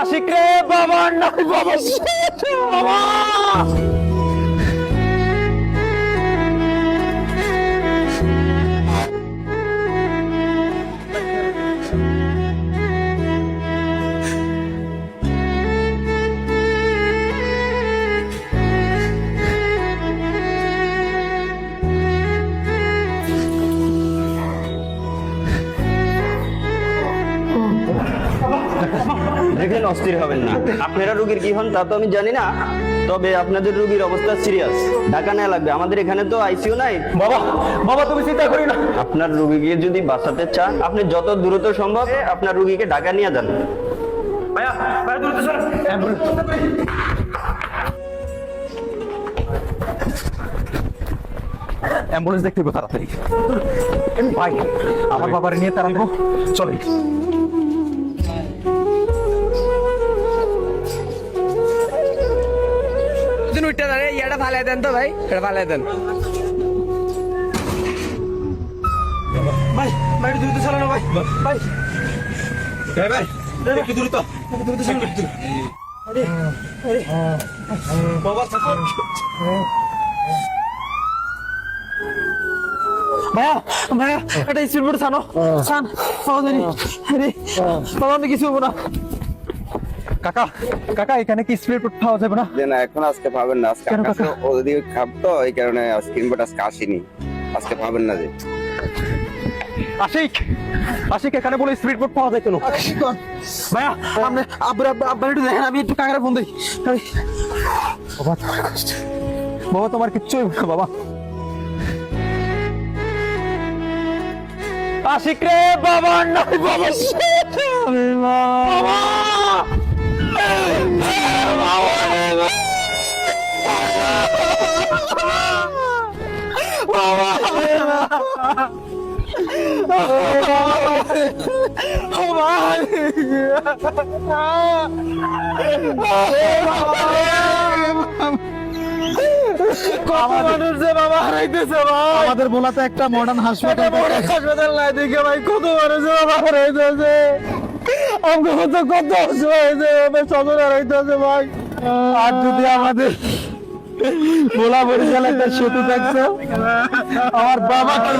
আশিক রে বাবা নাই বাবা বাবা দেখেন, অস্থির হবেন না। আপনারা রোগীর কি হন তা তো আমি জানি না, তবে আপনাদের রোগীর অবস্থা সিরিয়াস, ঢাকা নেওয়া লাগবে। আমাদের এখানে তো আইসিইউ নাই। বাবা বাবা তুমি চিন্তা করি না। আপনার রোগীকে যদি বাঁচাতে চান, আপনি যত দ্রুত সম্ভব আপনার রোগীকে ঢাকা নিয়ে যান। ভাইয়া ভাইয়া দ্রুত সর। অ্যাম্বুলেন্স দেখতে হবে তাড়াতাড়ি। ভাই আমার বাবার নিয়ে তাড়াবো, চলে। উঠতে দাঁড়িয়ে ইয়াটা ফালাই দেন তো ভাই, এটা ফালাই দেন। ভাই ভাই দ্রুত চালানো ভাই ভাই ভাই একটু দ্রুত চালানো। বাবা ভাইয়া ভাইয়া এটা স্পিড বোর্ড ছানো ছান বাবা জানি। আরে বাবা আমি কিছু হবো না। কাকা কাকা এখানে কি স্পিড বোর্ড পাওয়া যাবে না? না, এখন আজকে পাবেন না। আজকে কেন কাকা? আকাশে ওদিকে খাপ তো, এই কারণে স্ক্রিন বোর্ড আজকে আসেনি। আজকে পাবেন না যে। আশিক আশিক এখানে বলে স্পিড বোর্ড পাওয়া যায় কেন? ভাইয়া আপনি আব্বা একটু দেখেন, আমি একটু কাকারে ফোন দিই। বাবা তোমার কষ্ট, বাবা তোমার কিচ্ছু হইবে না বাবা। আশিক রে বাবা নাই বাবা বাবা আমাদের বোলাতে একটা মডার্ন হাসপাতাল নাই দেখে ভাই, কত মানুষ বাবা হারাইতেছে। আমাকে তো কত হয়েছে সদর হারাইতেছে ভাই। আর যদি আমাদের বোলা বরিশাল একটা সেতু থাকতো, আমার বাবাকে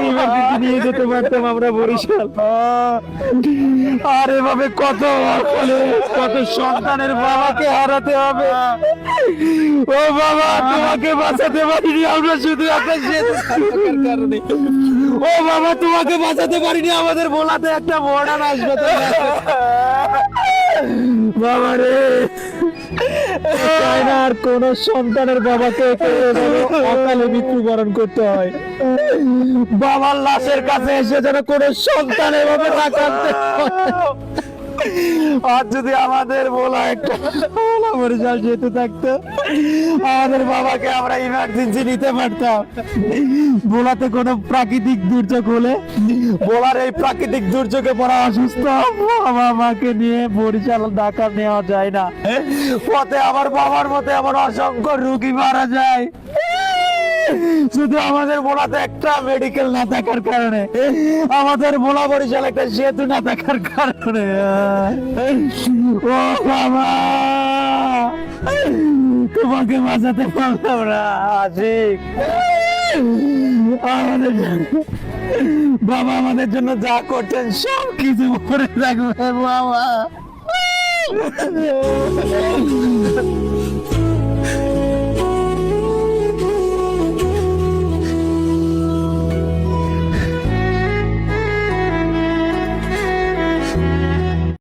ইমার্জেন্সি নিয়ে যেতে পারতাম আমরা বরিশাল। আর এভাবে কত কত সন্তানের বাবাকে হারাতে হবে। ও বাবা, তোমাকে বাঁচাতে পারিনি আমরা শুধু একটা সেতু থাকার কারণে। ও বাবা, তোমাকে বাঁচাতে পারিনি আমাদের বোলাতে একটা মডার্ন হাসপাতাল। বাবা রে, চাই না আর কোন সন্তানের বাবাকে অকালে মৃত্যুবরণ করতে হয়। বাবার লাশের কাছে এসে যেন কোন সন্তানের ভাবে না কাঁদতে হয়। আর যদি আমাদের বলা একটা বরিশাল যেহেতু থাকতো, আমাদের বাবাকে আমরা ইমার্জেন্সি নিতে পারতাম। বোলাতে কোনো প্রাকৃতিক দুর্যোগ হলে, বোলার এই প্রাকৃতিক দুর্যোগে পড়া অসুস্থ বাবা মাকে নিয়ে বরিশাল ঢাকা নেওয়া যায় না। পথে আমার বাবার মতে আমার অসংখ্য রোগী মারা যায় শুধু আমাদের বোলাতে একটা মেডিকেল না থাকার কারণে, আমাদের বোলা বরিশাল একটা সেতু না থাকার কারণে। ও বাবা, তোমাকে বাঁচাতে পারলাম না আশিক। আমাদের বাবা আমাদের জন্য যা করছেন সব কিছু মনে রাখবে বাবা।